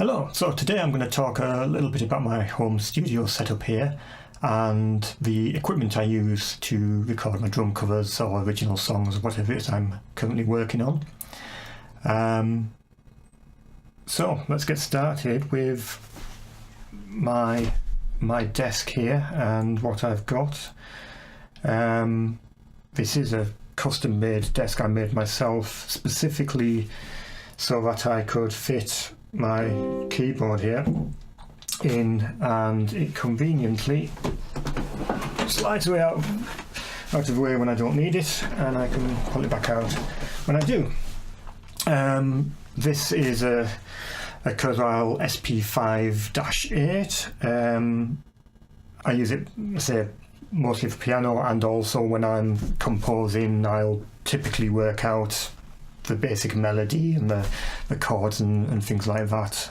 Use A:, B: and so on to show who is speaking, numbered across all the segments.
A: Hello, so today I'm going to talk a little bit about my home studio setup here and the equipment I use to record my drum covers or original songs or whatever it is I'm currently working on. So let's get started with my desk here and what I've got. This is a custom made desk I made myself specifically so that I could fit my keyboard here in, and it conveniently slides away out of the way when I don't need it, and I can pull it back out when I do. This is a Kurzweil SP5-8. I use it, say, mostly for piano, and also when I'm composing I'll typically work out the basic melody and the chords and things like that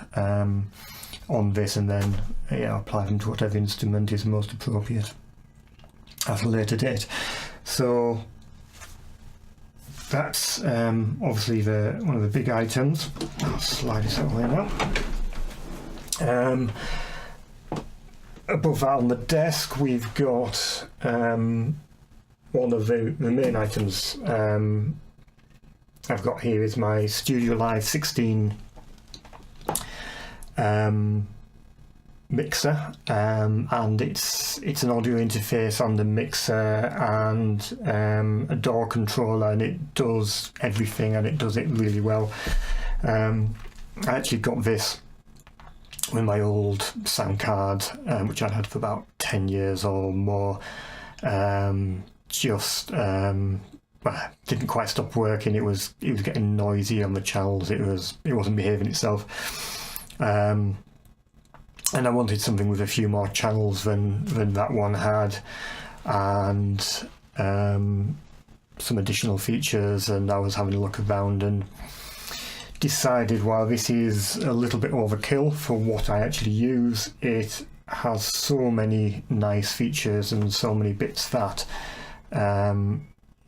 A: on this, and then apply them to whatever instrument is most appropriate at a later date. So that's obviously one of the big items. I'll slide this out of the way now. Above that on the desk we've got one of the main items I've got here is my StudioLive 16 mixer, and it's an audio interface on the mixer and a DAW controller, and it does everything, and it does it really well. I actually got this with my old sound card, which I'd had for about 10 years or more. Didn't quite stop working. It was getting noisy on the channels. It wasn't behaving itself, and I wanted something with a few more channels than that one had, and some additional features. And I was having a look around and decided, while this is a little bit overkill for what I actually use, it has so many nice features and so many bits that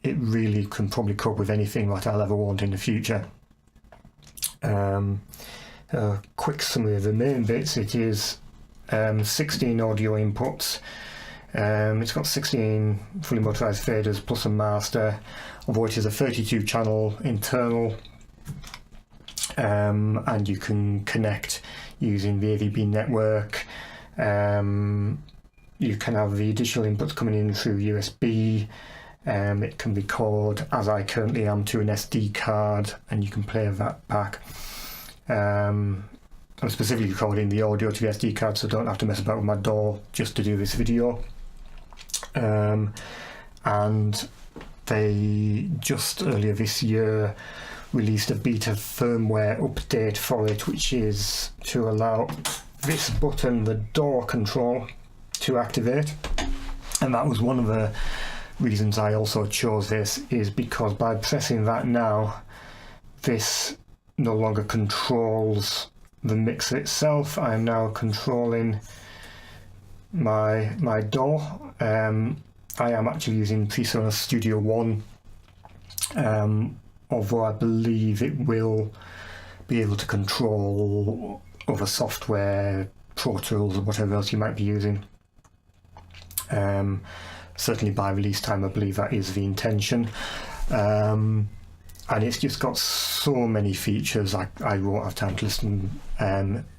A: it really can probably cope with anything that I'll ever want in the future. A quick summary of the main bits: it is 16 audio inputs. It's got 16 fully motorized faders plus a master, of which is a 32 channel internal, and you can connect using the AVB network. You can have the additional inputs coming in through USB. It can record, as I currently am, to an SD card, and you can play that back. I'm specifically recording the audio to the SD card, so I don't have to mess about with my DAW just to do this video. And they just earlier this year released a beta firmware update for it, which is to allow this button, the DAW control, to activate. And that was one of the reasons I also chose this, is because by pressing that now, this no longer controls the mixer itself. I am now controlling my DAW. I am actually using Presonus Studio One, although I believe it will be able to control other software, Pro Tools or whatever else you might be using. Certainly by release time I believe that is the intention, and it's just got so many features I won't have time to list them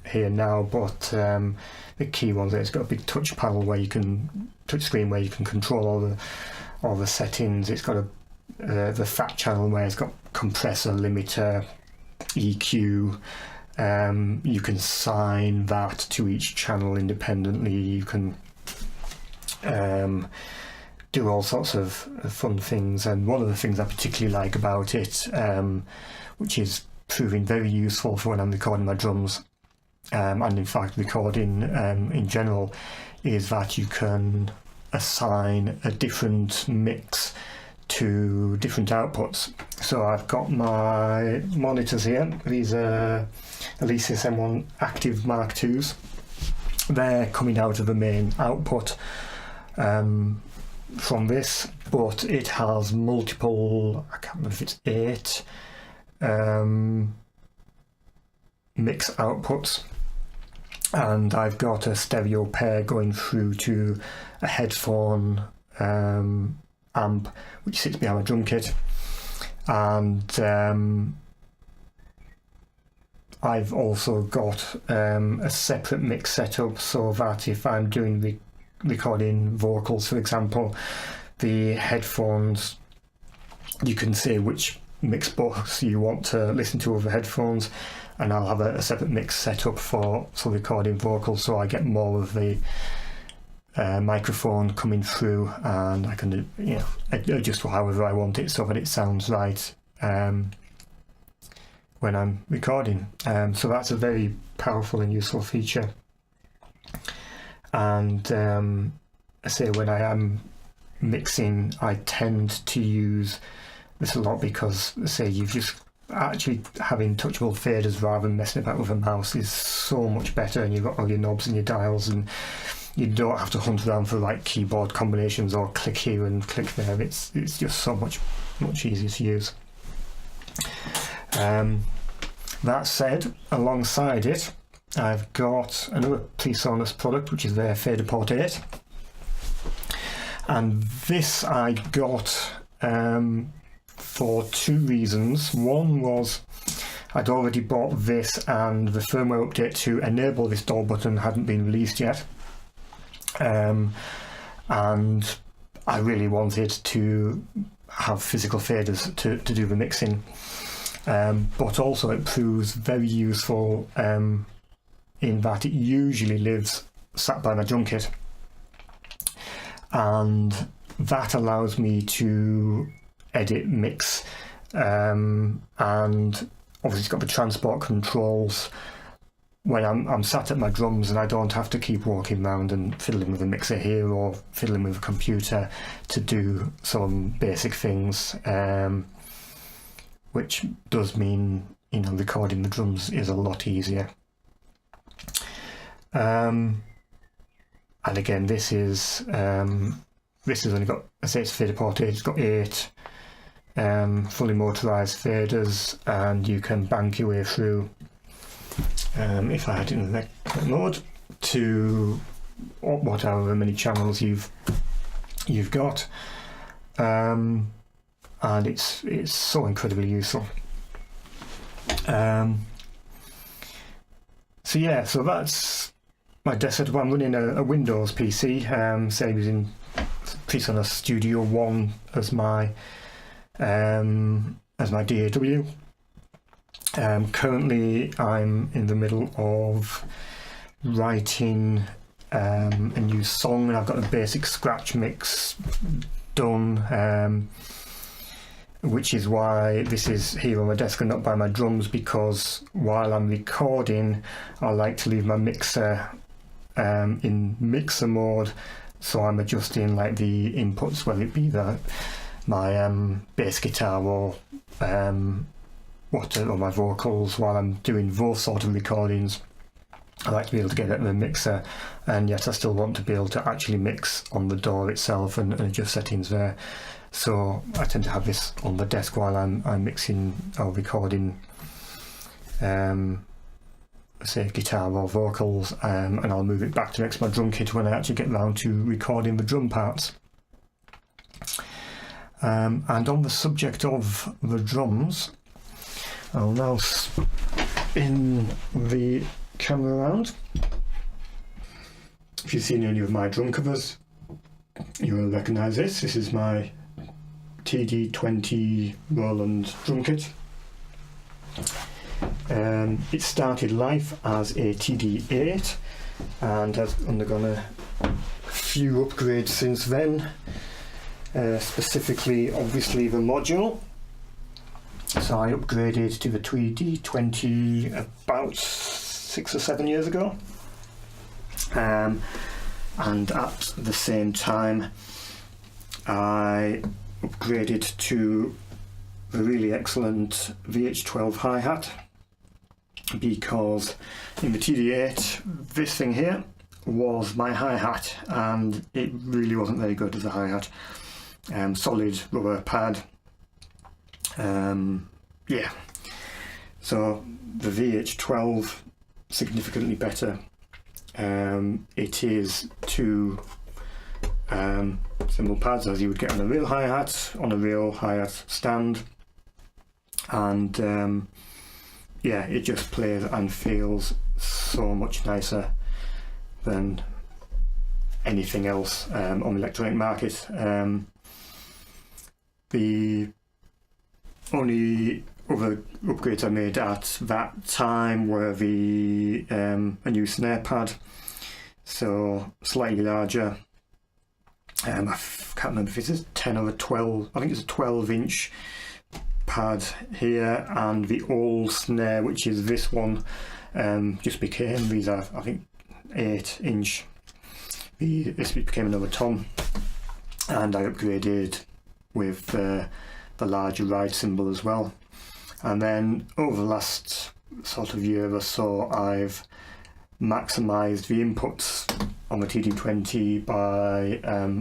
A: here now, but the key ones are it's got a big touch panel where you can touchscreen where you can control all the settings. It's got the fat channel where it's got compressor, limiter, EQ. You can assign that to each channel independently. You can do all sorts of fun things, and one of the things I particularly like about it, which is proving very useful for when I'm recording my drums, and in fact recording in general, is that you can assign a different mix to different outputs. So I've got my monitors here. These are Alesis M1 Active Mark IIs. They're coming out of the main output from this, but it has multiple, I can't remember if it's 8 mix outputs, and I've got a stereo pair going through to a headphone amp which sits behind my drum kit, and I've also got a separate mix setup so that if I'm doing recording vocals, for example, the headphones, you can say which mix box you want to listen to over headphones, and I'll have a separate mix setup for recording vocals, so I get more of the microphone coming through, and I can adjust however I want it so that it sounds right when I'm recording. So that's a very powerful and useful feature. And I say when I am mixing, I tend to use this a lot because, say, you've just actually having touchable faders rather than messing about with a mouse is so much better, and you've got all your knobs and your dials, and you don't have to hunt around for like keyboard combinations or click here and click there. It's just so much easier to use. That said, alongside it, I've got another Presonus product, which is their FaderPort 8, and this I got for two reasons. One was I'd already bought this, and the firmware update to enable this door button hadn't been released yet, and I really wanted to have physical faders to do the mixing. But also it proves very useful in that it usually lives sat by my drum kit, and that allows me to edit, mix, and obviously it's got the transport controls when I'm sat at my drums, and I don't have to keep walking around and fiddling with a mixer here or fiddling with a computer to do some basic things, which does mean, recording the drums is a lot easier. And again, this has only got, I say it's FaderPort 8, it's got 8 fully motorized faders, and you can bank your way through, if I had it in the correct mode, to whatever many channels you've got, and it's so incredibly useful. So that's my desk setup. I'm running a Windows PC, say I'm using Presonus Studio One as my DAW. Currently I'm in the middle of writing a new song, and I've got a basic scratch mix done, which is why this is here on my desk and not by my drums, because while I'm recording I like to leave my mixer in mixer mode, so I'm adjusting like the inputs, whether it be my bass guitar or my vocals. While I'm doing those sort of recordings, I like to be able to get it in the mixer, and yet I still want to be able to actually mix on the DAW itself and adjust settings there. So I tend to have this on the desk while I'm mixing or recording, say, guitar or vocals, and I'll move it back to mix my drum kit when I actually get round to recording the drum parts. And on the subject of the drums, I'll now spin the camera around. If you've seen any of my drum covers, you will recognise this. This is my TD20 Roland drum kit. It started life as a TD8 and has undergone a few upgrades since then, specifically obviously the module. So I upgraded to the TD20 about 6 or 7 years ago, and at the same time I upgraded to the really excellent VH12 hi-hat, because in the TD8 this thing here was my hi-hat and it really wasn't very good as a hi-hat. Solid rubber pad, So the VH12 significantly better. It is two cymbal pads as you would get on a real hi-hat, on a real hi-hat stand, and yeah, it just plays and feels so much nicer than anything else on the electronic market. The only other upgrades I made at that time were a new snare pad, so slightly larger. I can't remember if it's a 10 or a 12, I think it's a 12-inch pad here, and the old snare, which is this one, just became, these are I think 8-inch. This became another tom, and I upgraded with the larger ride cymbal as well. And then over the last sort of year or so, I've maximised the inputs on the TD20 by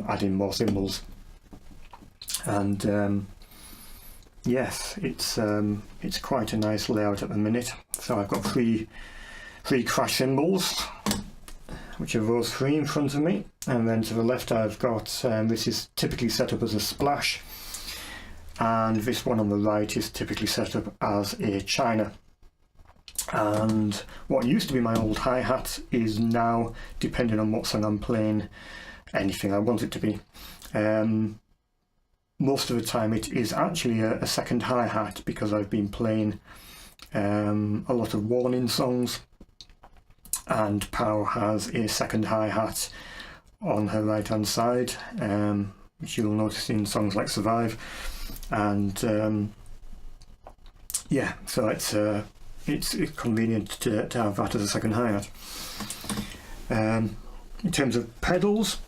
A: adding more cymbals. And yes, it's quite a nice layout at the minute. So I've got three crash cymbals, which are those three in front of me, and then to the left I've got this is typically set up as a splash, and this one on the right is typically set up as a china. And what used to be my old hi-hat is now, depending on what song I'm playing, anything I want it to be. Most of the time it is actually a second hi-hat, because I've been playing a lot of Warning songs, and Pow has a second hi-hat on her right hand side, which you'll notice in songs like Survive. And yeah, so it's convenient to have that as a second hi-hat. In terms of pedals,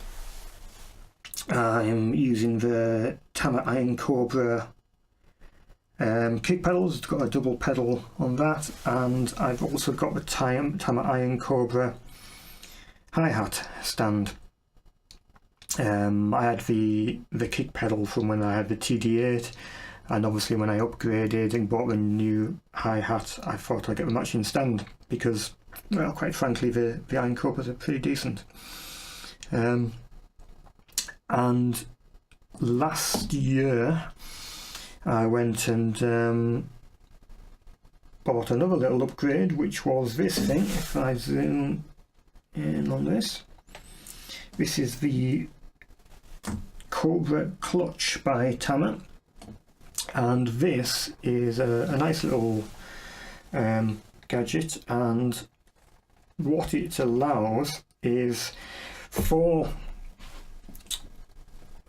A: I'm using the Tama Iron Cobra kick pedals. It's got a double pedal on that, and I've also got the Tama Iron Cobra hi-hat stand. I had the kick pedal from when I had the TD8, and obviously when I upgraded and bought the new hi-hat, I thought I'd get the matching stand, because, well, quite frankly, the Iron Cobras are pretty decent. And last year I went and bought another little upgrade, which was this thing. If I zoom in on this, this is the Cobra clutch by Tama, and this is a nice little gadget, and what it allows is for,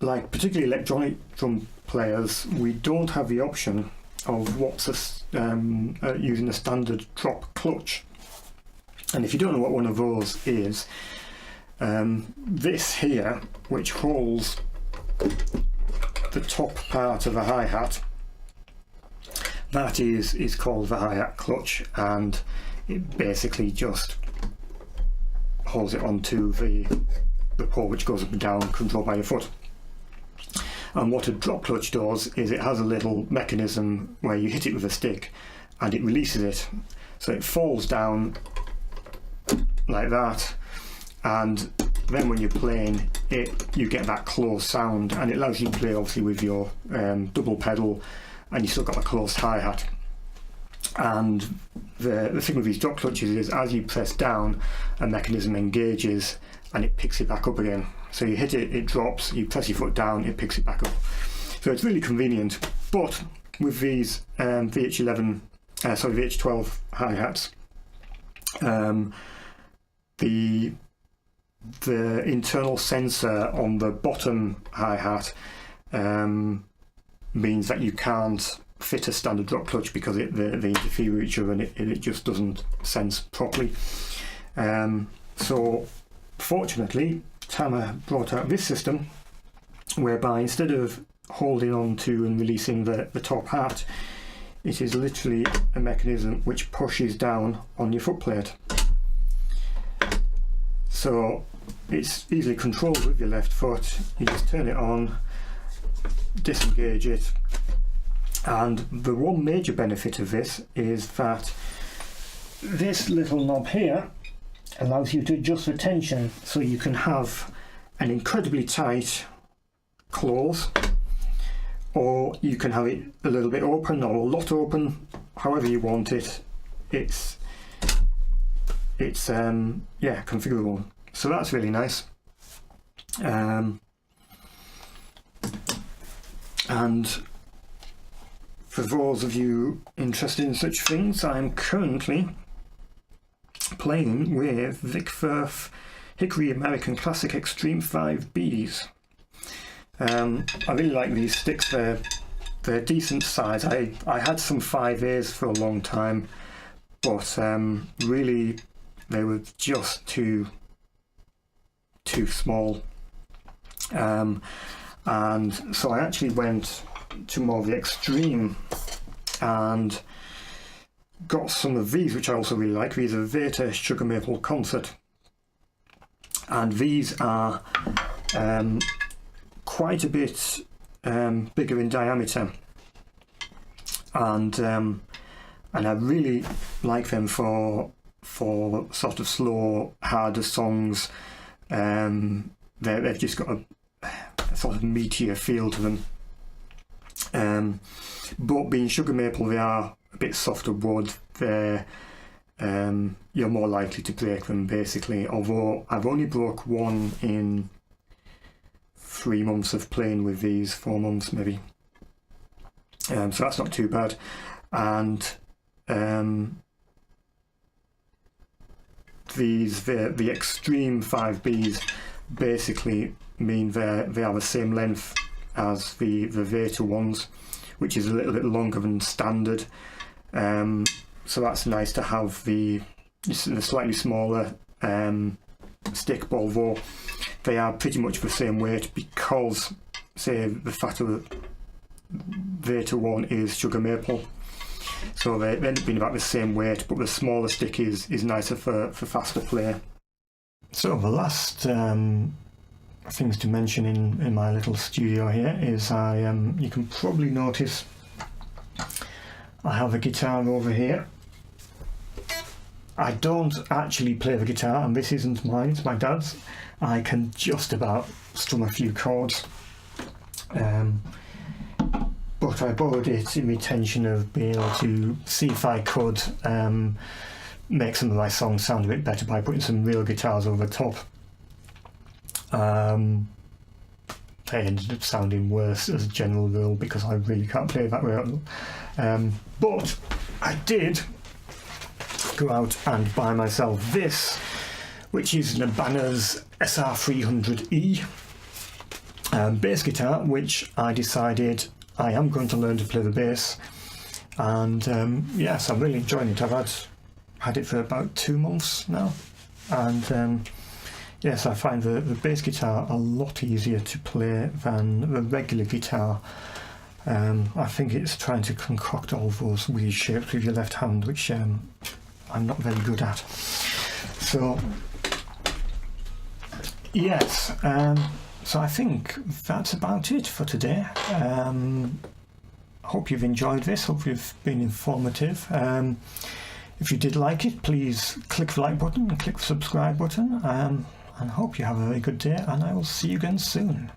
A: like, particularly electronic drum players, we don't have the option of using a standard drop clutch. And if you don't know what one of those is, this here, which holds the top part of a hi-hat, that is called the hi-hat clutch, and it basically just holds it onto the pole, which goes up and down, controlled by your foot. And what a drop clutch does is it has a little mechanism where you hit it with a stick and it releases it, so it falls down like that, and then when you're playing it, you get that closed sound, and it allows you to play obviously with your double pedal, and you still got a closed hi-hat. And the thing with these drop clutches is, as you press down, a mechanism engages and it picks it back up again. So you hit it, it drops, you press your foot down, it picks it back up. So it's really convenient. But with these VH12 hi-hats, the internal sensor on the bottom hi-hat means that you can't fit a standard drop clutch, because they interfere with each other, and it just doesn't sense properly. So fortunately, Tama brought out this system whereby instead of holding on to and releasing the top hat, it is literally a mechanism which pushes down on your foot plate. So it's easily controlled with your left foot. You just turn it on, disengage it, And the one major benefit of this is that this little knob here allows you to adjust the tension, so you can have an incredibly tight close, or you can have it a little bit open or a lot open, however you want it. It's yeah, configurable, so that's really nice. And for those of you interested in such things, I'm currently playing with Vic Firth Hickory American Classic Extreme 5Bs. I really like these sticks. They're decent size. I had some 5As for a long time, but really they were just too small. And so I actually went to more of the extreme and got some of these, which I also really like. These are Veta Sugar Maple Concert, and these are quite a bit bigger in diameter, and I really like them for sort of slow, harder songs. They've just got a sort of meatier feel to them. But being sugar maple, they are a bit softer wood. They're you're more likely to break them, basically, although I've only broke one in 3 months of playing with these, 4 months maybe, so that's not too bad. And the extreme 5Bs basically mean they are the same length as the Veta ones, which is a little bit longer than standard. So that's nice to have the slightly smaller stick, although they are pretty much the same weight, because, say, the fatter Veta one is sugar maple, so they end up being about the same weight, but the smaller stick is nicer for faster play. So the last things to mention in my little studio here is you can probably notice I have a guitar over here. I don't actually play the guitar, and this isn't mine, it's my dad's. I can just about strum a few chords, but I borrowed it in the intention of being able to see if I could make some of my songs sound a bit better by putting some real guitars over the top. They ended up sounding worse as a general rule, because I really can't play that well. But I did go out and buy myself this, which is an Ibanez SR300E bass guitar, which I decided I am going to learn to play the bass. And yes, I'm really enjoying it. I've had it for about 2 months now, and yes, I find the bass guitar a lot easier to play than the regular guitar. I think it's trying to concoct all those weird shapes with your left hand, which I'm not very good at. So yes, so I think that's about it for today. Hope you've enjoyed this, hope you've been informative. If you did like it, please click the like button and click the subscribe button, and hope you have a very good day, and I will see you again soon.